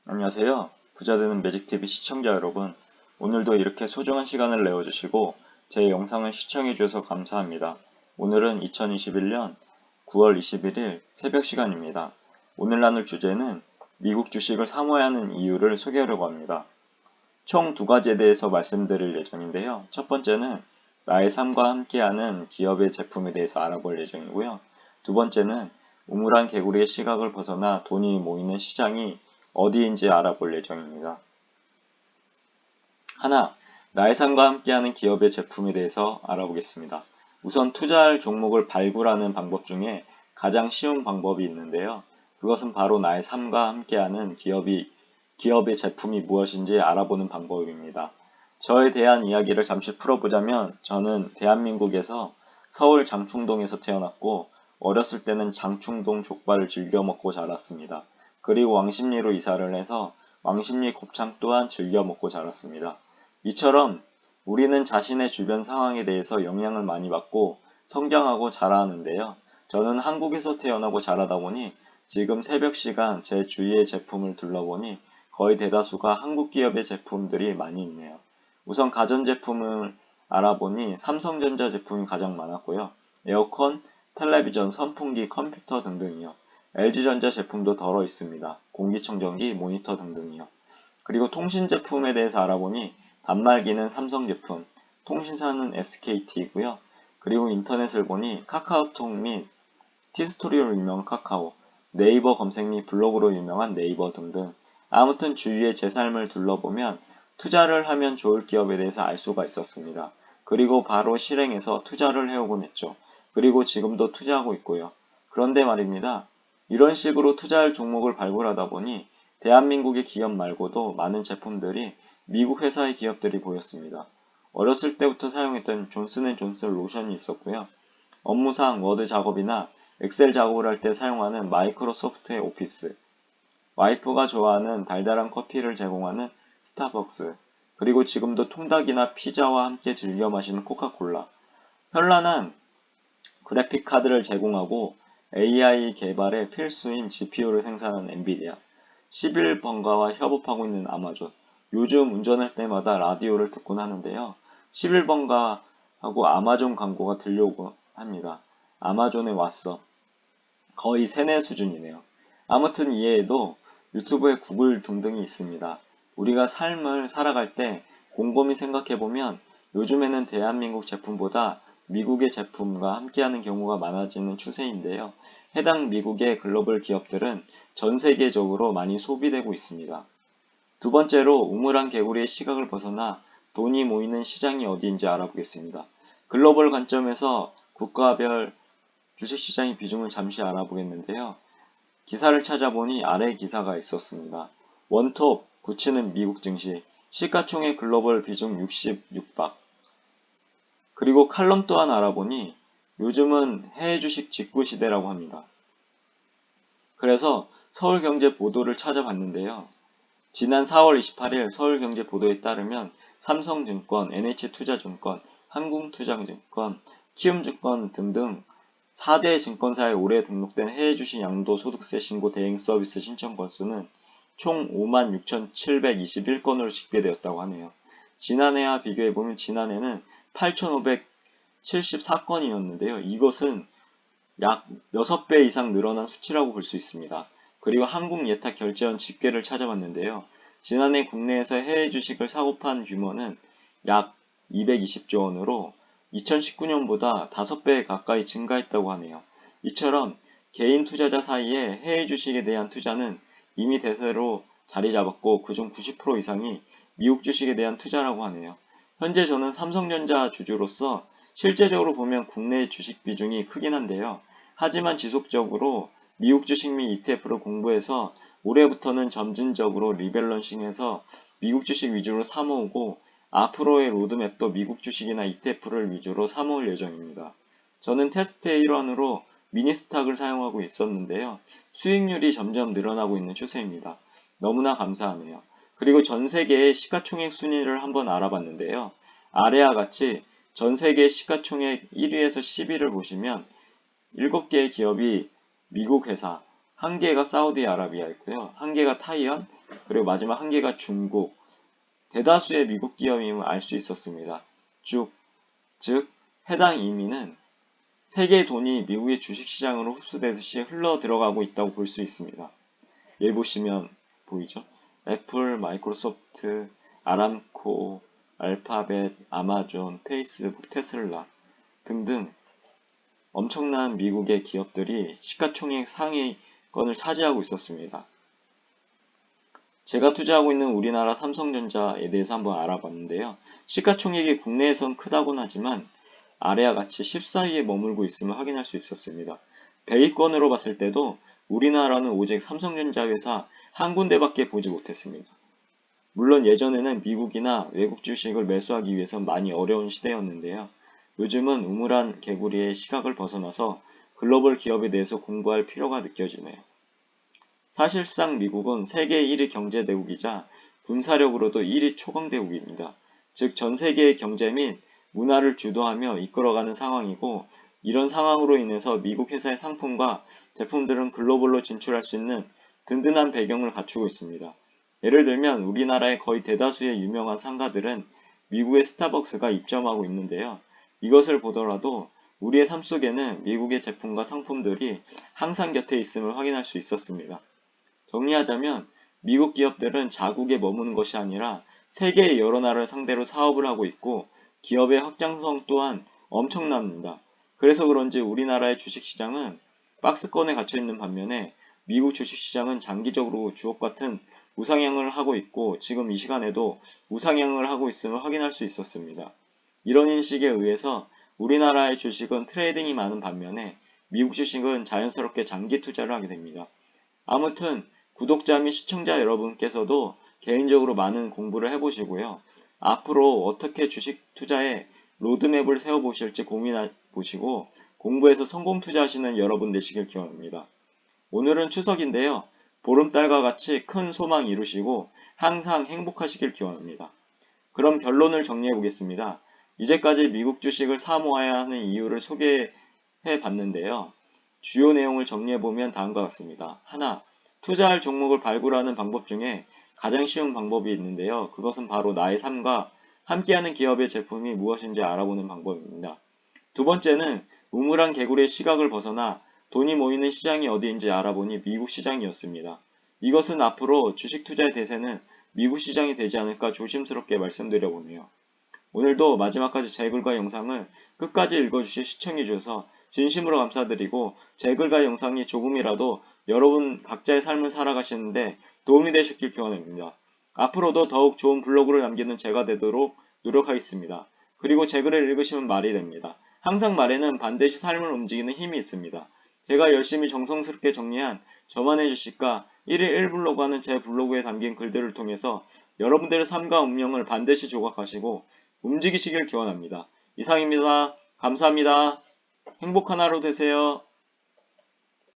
안녕하세요. 부자되는 매직TV 시청자 여러분. 오늘도 이렇게 소중한 시간을 내어주시고 제 영상을 시청해주셔서 감사합니다. 오늘은 2021년 9월 21일 새벽 시간입니다. 오늘 나눌 주제는 미국 주식을 사모해야 하는 이유를 소개하려고 합니다. 총 두 가지에 대해서 말씀드릴 예정인데요. 첫 번째는 나의 삶과 함께하는 기업의 제품에 대해서 알아볼 예정이고요. 두 번째는 우물안 개구리의 시각을 벗어나 돈이 모이는 시장이 어디인지 알아볼 예정입니다. 하나, 나의 삶과 함께하는 기업의 제품에 대해서 알아보겠습니다. 우선 투자할 종목을 발굴하는 방법 중에 가장 쉬운 방법이 있는데요. 그것은 바로 나의 삶과 함께하는 기업의 제품이 무엇인지 알아보는 방법입니다. 저에 대한 이야기를 잠시 풀어보자면 저는 대한민국에서 서울 장충동에서 태어났고 어렸을 때는 장충동 족발을 즐겨 먹고 자랐습니다. 그리고 왕십리로 이사를 해서 왕십리 곱창 또한 즐겨 먹고 자랐습니다. 이처럼 우리는 자신의 주변 상황에 대해서 영향을 많이 받고 성장하고 자라는데요. 저는 한국에서 태어나고 자라다 보니 지금 새벽 시간 제 주위의 제품을 둘러보니 거의 대다수가 한국 기업의 제품들이 많이 있네요. 우선 가전제품을 알아보니 삼성전자 제품이 가장 많았고요. 에어컨, 텔레비전, 선풍기, 컴퓨터 등등이요. LG전자 제품도 덜어 있습니다. 공기청정기, 모니터 등등이요. 그리고 통신 제품에 대해서 알아보니 단말기는 삼성 제품, 통신사는 SKT이고요. 그리고 인터넷을 보니 카카오톡 및 티스토리로 유명한 카카오, 네이버 검색 및 블로그로 유명한 네이버 등등 아무튼 주위의 제 삶을 둘러보면 투자를 하면 좋을 기업에 대해서 알 수가 있었습니다. 그리고 바로 실행해서 투자를 해오곤 했죠. 그리고 지금도 투자하고 있고요. 그런데 말입니다. 이런 식으로 투자할 종목을 발굴하다 보니 대한민국의 기업 말고도 많은 제품들이 미국 회사의 기업들이 보였습니다. 어렸을 때부터 사용했던 존슨앤존슨 로션이 있었고요. 업무상 워드 작업이나 엑셀 작업을 할 때 사용하는 마이크로소프트의 오피스, 와이프가 좋아하는 달달한 커피를 제공하는 스타벅스, 그리고 지금도 통닭이나 피자와 함께 즐겨 마시는 코카콜라, 현란한 그래픽 카드를 제공하고 AI 개발에 필수인 GPU를 생산하는 엔비디아, 11번가와 협업하고 있는 아마존, 요즘 운전할 때마다 라디오를 듣곤 하는데요. 11번가하고 아마존 광고가 들려오곤 합니다. 아마존에 왔어. 거의 세뇌 수준이네요. 아무튼 이외에도 유튜브에 구글 등등이 있습니다. 우리가 삶을 살아갈 때 곰곰이 생각해보면 요즘에는 대한민국 제품보다 미국의 제품과 함께하는 경우가 많아지는 추세인데요. 해당 미국의 글로벌 기업들은 전 세계적으로 많이 소비되고 있습니다. 두 번째로 우물안 개구리의 시각을 벗어나 돈이 모이는 시장이 어디인지 알아보겠습니다. 글로벌 관점에서 국가별 주식시장의 비중을 잠시 알아보겠는데요. 기사를 찾아보니 아래 기사가 있었습니다. 원톱, 구치는 미국 증시, 시가총액 글로벌 비중 66박. 그리고 칼럼 또한 알아보니 요즘은 해외 주식 직구 시대라고 합니다. 그래서 서울경제 보도를 찾아봤는데요. 지난 4월 28일 서울경제 보도에 따르면 삼성증권, NH투자증권, 한국투자증권, 키움증권 등등 4대 증권사에 올해 등록된 해외 주식 양도소득세 신고 대행 서비스 신청 건수는 총 56,721건으로 집계되었다고 하네요. 지난해와 비교해보면 지난해는 8,574건이었는데요. 이것은 약 6배 이상 늘어난 수치라고 볼 수 있습니다. 그리고 한국예탁결제원 집계를 찾아봤는데요. 지난해 국내에서 해외 주식을 사고 판 규모는 약 220조 원으로 2019년보다 5배 가까이 증가했다고 하네요. 이처럼 개인 투자자 사이에 해외 주식에 대한 투자는 이미 대세로 자리 잡았고 그중 90% 이상이 미국 주식에 대한 투자라고 하네요. 현재 저는 삼성전자 주주로서 실제적으로 보면 국내 주식 비중이 크긴 한데요. 하지만 지속적으로 미국 주식 및 ETF를 공부해서 올해부터는 점진적으로 리밸런싱해서 미국 주식 위주로 사모으고 앞으로의 로드맵도 미국 주식이나 ETF를 위주로 사모을 예정입니다. 저는 테스트의 일환으로 미니스탁을 사용하고 있었는데요. 수익률이 점점 늘어나고 있는 추세입니다. 너무나 감사하네요. 그리고 전 세계의 시가총액 순위를 한번 알아봤는데요. 아래와 같이 전 세계 시가총액 1위에서 10위를 보시면 7개의 기업이 미국 회사, 1개가 사우디아라비아 있고요. 1개가 타이완, 그리고 마지막 한 개가 중국. 대다수의 미국 기업임을 알 수 있었습니다. 즉 해당 이민은 세계의 돈이 미국의 주식시장으로 흡수되듯이 흘러 들어가고 있다고 볼 수 있습니다. 여기 보시면 보이죠? 애플, 마이크로소프트, 아람코, 알파벳, 아마존, 페이스북, 테슬라 등등 엄청난 미국의 기업들이 시가총액 상위권을 차지하고 있었습니다. 제가 투자하고 있는 우리나라 삼성전자에 대해서 한번 알아봤는데요. 시가총액이 국내에선 크다곤 하지만 아래와 같이 14위에 머물고 있음을 확인할 수 있었습니다. 100위권으로 봤을 때도 우리나라는 오직 삼성전자 회사 한 군데밖에 보지 못했습니다. 물론 예전에는 미국이나 외국 주식을 매수하기 위해선 많이 어려운 시대였는데요. 요즘은 우물안 개구리의 시각을 벗어나서 글로벌 기업에 대해서 공부할 필요가 느껴지네요. 사실상 미국은 세계 1위 경제대국이자 군사력으로도 1위 초강대국입니다. 즉 전 세계의 경제 및 문화를 주도하며 이끌어가는 상황이고, 이런 상황으로 인해서 미국 회사의 상품과 제품들은 글로벌로 진출할 수 있는 든든한 배경을 갖추고 있습니다. 예를 들면 우리나라의 거의 대다수의 유명한 상가들은 미국의 스타벅스가 입점하고 있는데요. 이것을 보더라도 우리의 삶 속에는 미국의 제품과 상품들이 항상 곁에 있음을 확인할 수 있었습니다. 정리하자면 미국 기업들은 자국에 머무는 것이 아니라 세계의 여러 나라를 상대로 사업을 하고 있고, 기업의 확장성 또한 엄청납니다. 그래서 그런지 우리나라의 주식시장은 박스권에 갇혀있는 반면에 미국 주식시장은 장기적으로 주옥같은 우상향을 하고 있고, 지금 이 시간에도 우상향을 하고 있음을 확인할 수 있었습니다. 이런 인식에 의해서 우리나라의 주식은 트레이딩이 많은 반면에 미국 주식은 자연스럽게 장기 투자를 하게 됩니다. 아무튼 구독자 및 시청자 여러분께서도 개인적으로 많은 공부를 해보시고요. 앞으로 어떻게 주식 투자에 로드맵을 세워보실지 고민해 보시고 공부해서 성공 투자하시는 여러분 되시길 기원합니다. 오늘은 추석인데요. 보름달과 같이 큰 소망 이루시고 항상 행복하시길 기원합니다. 그럼 결론을 정리해 보겠습니다. 이제까지 미국 주식을 사모아야 하는 이유를 소개해 봤는데요. 주요 내용을 정리해 보면 다음과 같습니다. 하나, 투자할 종목을 발굴하는 방법 중에 가장 쉬운 방법이 있는데요. 그것은 바로 나의 삶과 함께하는 기업의 제품이 무엇인지 알아보는 방법입니다. 두 번째는 우물안 개구리의 시각을 벗어나 돈이 모이는 시장이 어디인지 알아보니 미국 시장이었습니다. 이것은 앞으로 주식 투자의 대세는 미국 시장이 되지 않을까 조심스럽게 말씀드려보네요. 오늘도 마지막까지 제 글과 영상을 끝까지 읽어주시 시청해주셔서 진심으로 감사드리고, 제 글과 영상이 조금이라도 여러분 각자의 삶을 살아가시는데 도움이 되셨길 기원합니다. 앞으로도 더욱 좋은 블로그를 남기는 제가 되도록 노력하겠습니다. 그리고 제 글을 읽으시면 말이 됩니다. 항상 말에는 반드시 삶을 움직이는 힘이 있습니다. 제가 열심히 정성스럽게 정리한 저만의 주식과 1일 1블로그 하는 제 블로그에 담긴 글들을 통해서 여러분들의 삶과 운명을 반드시 조각하시고 움직이시길 기원합니다. 이상입니다. 감사합니다. 행복한 하루 되세요.